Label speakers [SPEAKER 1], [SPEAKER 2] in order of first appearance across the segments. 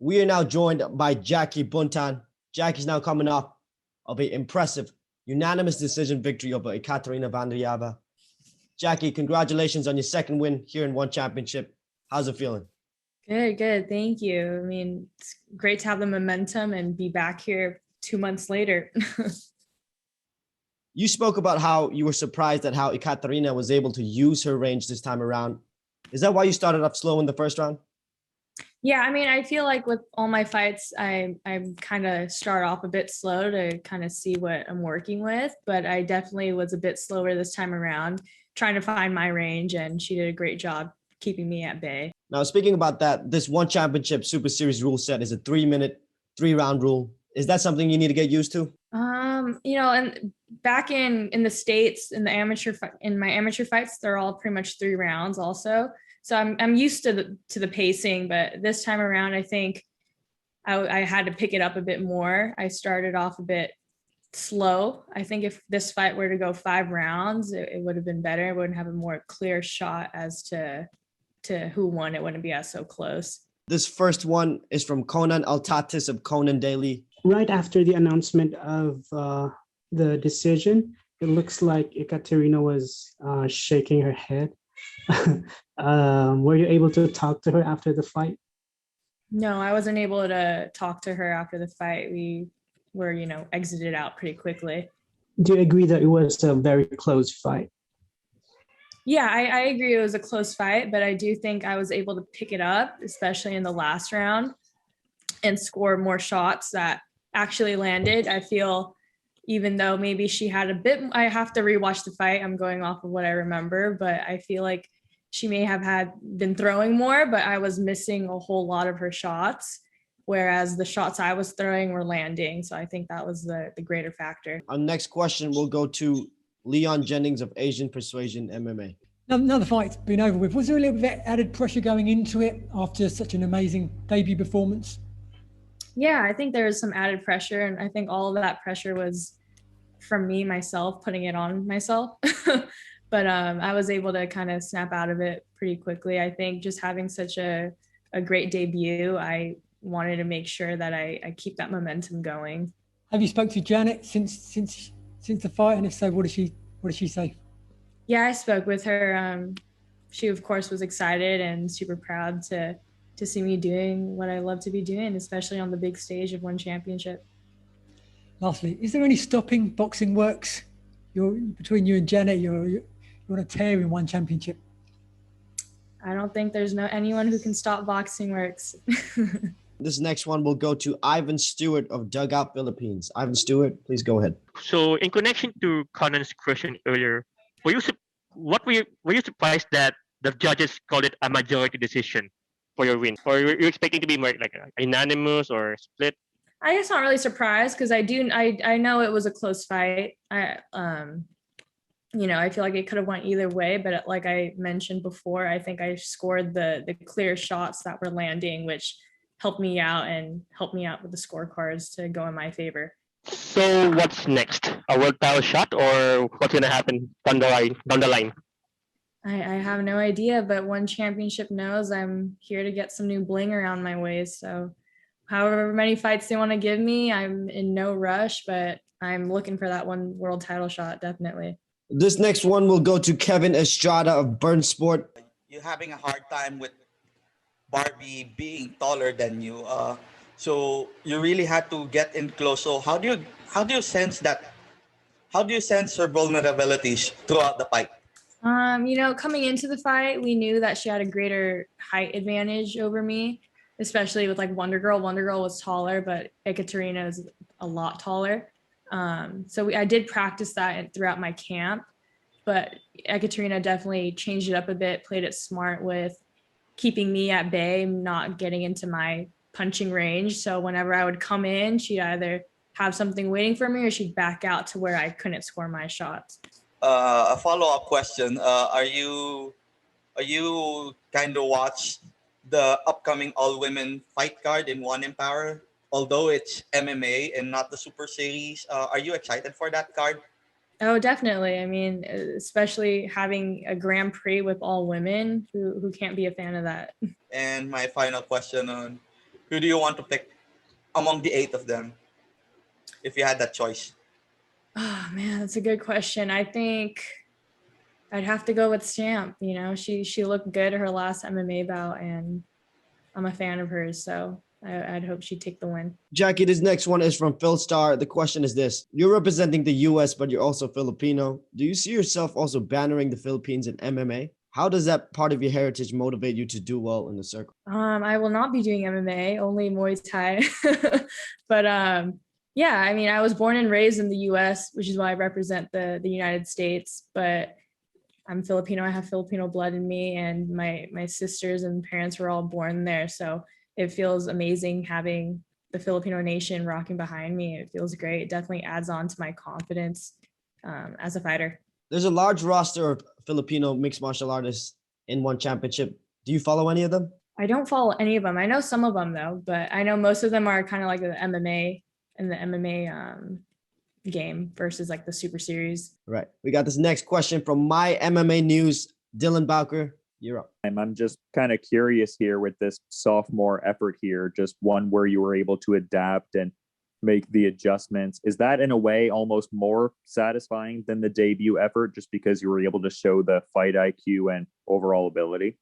[SPEAKER 1] We are now joined by Jackie Buntan. Jackie's now coming off of an impressive unanimous decision victory over Ekaterina Vandaryeva. Jackie, congratulations on your second win here in ONE Championship. How's it feeling?
[SPEAKER 2] Good. Thank you. I mean, it's great to have the momentum and be back here 2 months later.
[SPEAKER 1] You spoke about how you were surprised at how Ekaterina was able to use her range this time around. Is that why you started off slow in the first round?
[SPEAKER 2] Yeah, I mean, I feel like with all my fights, I kind of start off a bit slow to kind of see what I'm working with, but I definitely was a bit slower this time around, trying to find my range, and she did a great job keeping me at bay.
[SPEAKER 1] Now, speaking about that, this ONE Championship Super Series rule set is a 3-minute, 3-round rule. Is that something you need to get used to?
[SPEAKER 2] And back in the States, in my amateur fights, they're all pretty much 3 rounds also. So I'm used to the pacing, but this time around, I think I had to pick it up a bit more. I started off a bit slow. I think if this fight were to go 5 rounds, it would have been better. I wouldn't have a more clear shot as to who won. It wouldn't be as so close.
[SPEAKER 1] This first one is from Conan Altatis of Conan Daily.
[SPEAKER 3] Right after the announcement of the decision, it looks like Ekaterina was shaking her head. Were you able to talk to her after the fight?
[SPEAKER 2] No, I wasn't able to talk to her after the fight. We were, exited out pretty quickly.
[SPEAKER 3] Do you agree that it was a very close fight?
[SPEAKER 2] Yeah, I agree it was a close fight, but I do think I was able to pick it up, especially in the last round, and score more shots that actually landed. I feel even though maybe she had a bit, I have to rewatch the fight. I'm going off of what I remember, but I feel like she may have been throwing more, but I was missing a whole lot of her shots, whereas the shots I was throwing were landing. So I think that was the greater factor.
[SPEAKER 1] Our next question will go to Leon Jennings of Asian Persuasion MMA.
[SPEAKER 4] Now the fight's been over with. Was there a little bit of added pressure going into it after such an amazing debut performance?
[SPEAKER 2] Yeah, I think there was some added pressure, and I think all of that pressure was from me, myself, putting it on myself. But I was able to kind of snap out of it pretty quickly. I think just having such a great debut, I wanted to make sure that I keep that momentum going.
[SPEAKER 4] Have you spoke to Janet since the fight, and if so, what did she say?
[SPEAKER 2] Yeah, I spoke with her. She of course was excited and super proud to see me doing what I love to be doing, especially on the big stage of ONE Championship.
[SPEAKER 4] Lastly, is there any stopping Boxing Works? Between you and Janet, you're on a tear in ONE Championship.
[SPEAKER 2] I don't think there's anyone who can stop Boxing Works.
[SPEAKER 1] This next one will go to Ivan Stewart of Dugout Philippines. Ivan Stewart, please go ahead.
[SPEAKER 5] So, in connection to Conan's question earlier, were you surprised that the judges called it a majority decision for your win, or were you expecting to be more like a unanimous or split?
[SPEAKER 2] I guess not really surprised, because I know it was a close fight. I feel like it could have went either way, but like I mentioned before, I think I scored the clear shots that were landing, which helped me out with the scorecards to go in my favor.
[SPEAKER 5] So what's next? A world title shot, or what's gonna happen down the line?
[SPEAKER 2] I have no idea, but ONE Championship knows I'm here to get some new bling around my waist. So however many fights they want to give me, I'm in no rush, but I'm looking for that one world title shot, definitely.
[SPEAKER 1] This next one will go to Kevin Estrada of Burn Sport.
[SPEAKER 6] You're having a hard time with Barbie being taller than you. So you really had to get in close. So how do you sense that? How do you sense her vulnerabilities throughout the fight?
[SPEAKER 2] Coming into the fight, we knew that she had a greater height advantage over me, especially with like Wonder Girl. Wonder Girl was taller, but Ekaterina is a lot taller. I did practice that throughout my camp, but Ekaterina definitely changed it up a bit, played it smart with keeping me at bay, not getting into my punching range. So whenever I would come in, she'd either have something waiting for me or she'd back out to where I couldn't score my shots.
[SPEAKER 6] A follow-up question. Are you kind of watch the upcoming all-women fight card in ONE Empower? Although it's MMA and not the Super Series, are you excited for that card?
[SPEAKER 2] Oh, definitely. I mean, especially having a Grand Prix with all women, who can't be a fan of that?
[SPEAKER 6] And my final question Who do you want to pick among the 8 of them, if you had that choice?
[SPEAKER 2] Oh man, that's a good question. I think I'd have to go with Stamp. You know, she looked good her last MMA bout, and I'm a fan of hers, so I'd hope she'd take the win.
[SPEAKER 1] Jackie, this next one is from Phil Starr. The question is this: you're representing the US, but you're also Filipino. Do you see yourself also bannering the Philippines in MMA? How does that part of your heritage motivate you to do well in the circle?
[SPEAKER 2] I will not be doing MMA, only Muay Thai. But yeah, I mean, I was born and raised in the US, which is why I represent the United States, but I'm Filipino. I have Filipino blood in me, and my sisters and parents were all born there. So it feels amazing having the Filipino nation rocking behind me. It feels great. It definitely adds on to my confidence as a fighter.
[SPEAKER 1] There's a large roster of Filipino mixed martial artists in ONE Championship. Do you follow any of them?
[SPEAKER 2] I don't follow any of them. I know some of them though, but I know most of them are kind of like the MMA and the MMA game versus like the Super Series.
[SPEAKER 1] Right. We got this next question from My MMA News. Dylan Bowker, you're up.
[SPEAKER 7] I'm just kind of curious here with this sophomore effort here, just one where you were able to adapt and make the adjustments. Is that in a way almost more satisfying than the debut effort, just because you were able to show the fight IQ and overall ability?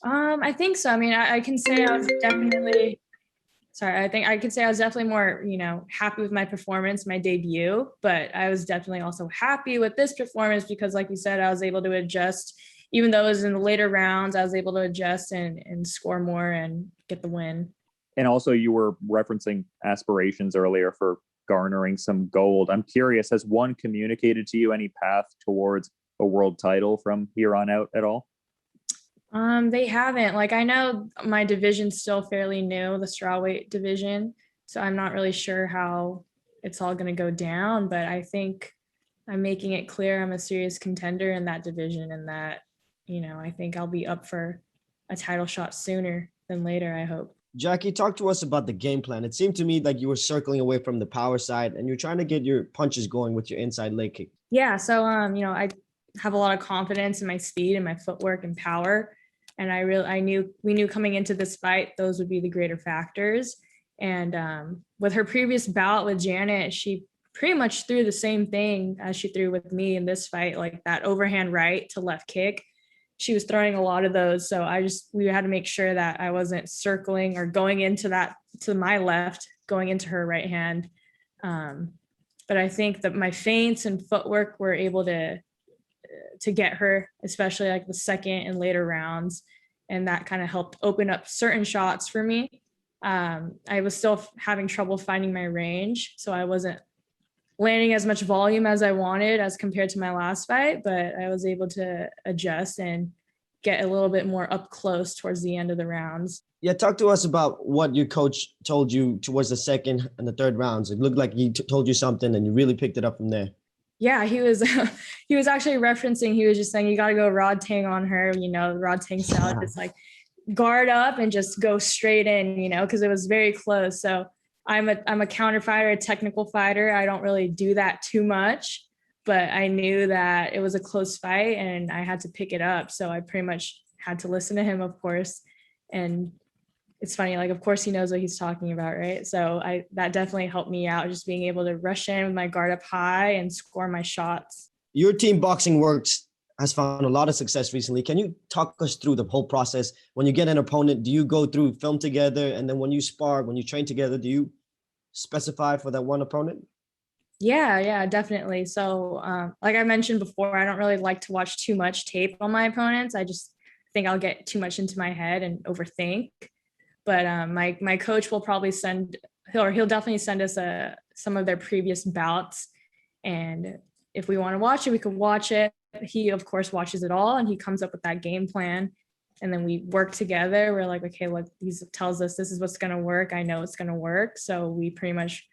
[SPEAKER 2] I think so. I mean, I can say I was definitely, I think I could say I was definitely more, you know, happy with my performance, my debut, but I was definitely also happy with this performance because like you said, I was able to adjust, even though it was in the later rounds, I was able to adjust and score more and get the win.
[SPEAKER 7] And also you were referencing aspirations earlier for garnering some gold. I'm curious, has ONE communicated to you any path towards a world title from here on out at all?
[SPEAKER 2] They haven't. Like, I know my division's still fairly new, the strawweight division, so I'm not really sure how it's all going to go down, but I think I'm making it clear I'm a serious contender in that division and that, you know, I think I'll be up for a title shot sooner than later, I hope.
[SPEAKER 1] Jackie, talk to us about the game plan. It seemed to me like you were circling away from the power side and you're trying to get your punches going with your inside leg kick.
[SPEAKER 2] Yeah, so you know, I have a lot of confidence in my speed and my footwork and power. And we knew coming into this fight, those would be the greater factors. And with her previous bout with Janet, she pretty much threw the same thing as she threw with me in this fight, like that overhand right to left kick. She was throwing a lot of those. So we had to make sure that I wasn't circling or going into that to my left, going into her right hand. But I think that my feints and footwork were able to get her, especially like the second and later rounds. And that kind of helped open up certain shots for me. I was still having trouble finding my range. So I wasn't landing as much volume as I wanted as compared to my last fight, but I was able to adjust and get a little bit more up close towards the end of the rounds.
[SPEAKER 1] Yeah, talk to us about what your coach told you towards the second and the third rounds. It looked like he told you something and you really picked it up from there.
[SPEAKER 2] Yeah, he was actually referencing, he was just saying, you got to go Rod Tang on her, you know, Rod Tang style, just like guard up and just go straight in, you know, because it was very close. So I'm a counter fighter, a technical fighter. I don't really do that too much, but I knew that it was a close fight and I had to pick it up. So I pretty much had to listen to him, of course. And it's funny, like, of course he knows what he's talking about, right? So that definitely helped me out, just being able to rush in with my guard up high and score my shots.
[SPEAKER 1] Your team Boxing Works has found a lot of success recently. Can you talk us through the whole process? When you get an opponent, do you go through film together? And then when you spar, when you train together, do you specify for that one opponent?
[SPEAKER 2] Yeah, definitely. So like I mentioned before, I don't really like to watch too much tape on my opponents. I just think I'll get too much into my head and overthink. But my coach will probably he'll definitely send us some of their previous bouts. And if we want to watch it, we can watch it. He, of course, watches it all and he comes up with that game plan. And then we work together. We're like, okay, look, he tells us this is what's going to work. I know it's going to work. So we pretty much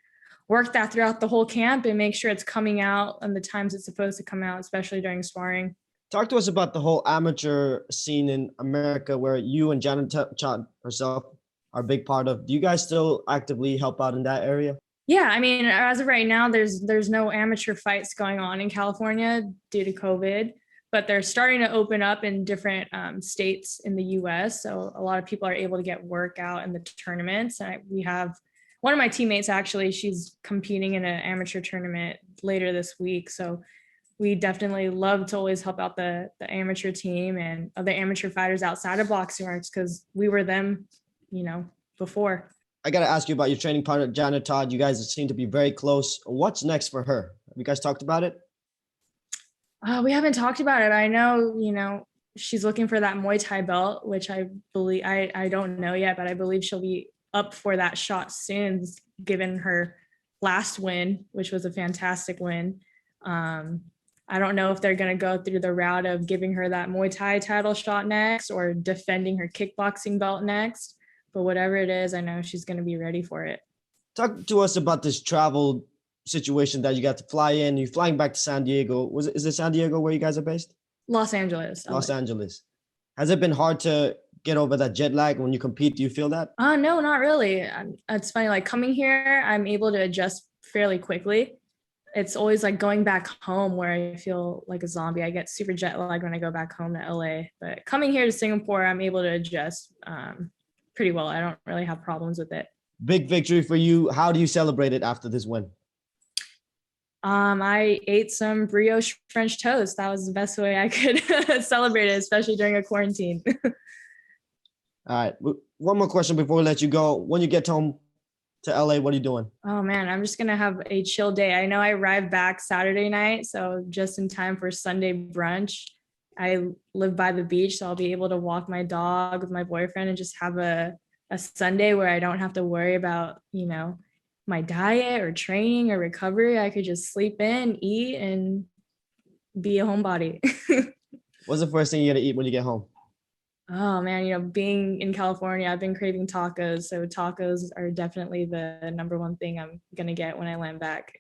[SPEAKER 2] work that throughout the whole camp and make sure it's coming out and the times it's supposed to come out, especially during sparring.
[SPEAKER 1] Talk to us about the whole amateur scene in America where you and Janet Chad herself are a big part of. Do you guys still actively help out in that area?
[SPEAKER 2] Yeah, I mean, as of right now, there's no amateur fights going on in California due to COVID, but they're starting to open up in different states in the US. So a lot of people are able to get work out in the tournaments. And we have one of my teammates, actually, she's competing in an amateur tournament later this week. So we definitely love to always help out the amateur team and other amateur fighters outside of Boxing Works, because we were them, you know, before.
[SPEAKER 1] I got to ask you about your training partner, Janet Todd. You guys seem to be very close. What's next for her? Have you guys talked about it?
[SPEAKER 2] We haven't talked about it. I know, you know, she's looking for that Muay Thai belt, which I believe, I don't know yet, but I believe she'll be up for that shot soon, given her last win, which was a fantastic win. I don't know if they're going to go through the route of giving her that Muay Thai title shot next or defending her kickboxing belt next, but whatever it is, I know she's going to be ready for it.
[SPEAKER 1] Talk to us about this travel situation that you got to fly in. You're flying back to San Diego. Is it San Diego where you guys are based?
[SPEAKER 2] Los Angeles.
[SPEAKER 1] Los Angeles. Has it been hard to get over that jet lag when you compete? Do you feel that?
[SPEAKER 2] No, not really. It's funny, like coming here, I'm able to adjust fairly quickly. It's always like going back home where I feel like a zombie. I get super jet lagged when I go back home to LA, but coming here to Singapore, I'm able to adjust pretty well. I don't really have problems with it.
[SPEAKER 1] Big victory for you. How do you celebrate it after this win?
[SPEAKER 2] I ate some brioche French toast. That was the best way I could celebrate it, especially during a quarantine.
[SPEAKER 1] All right. One more question before we let you go. When you get home to LA, what are you doing?
[SPEAKER 2] Oh man, I'm just gonna have a chill day. I know I arrived back Saturday night, so just in time for Sunday brunch. I live by the beach, so I'll be able to walk my dog with my boyfriend and just have a Sunday where I don't have to worry about, you know, my diet or training or recovery. I could just sleep in, eat, and be a homebody.
[SPEAKER 1] What's the first thing you're gonna eat when you get home?
[SPEAKER 2] Oh man, you know, being in California, I've been craving tacos. So tacos are definitely the number one thing I'm gonna get when I land back.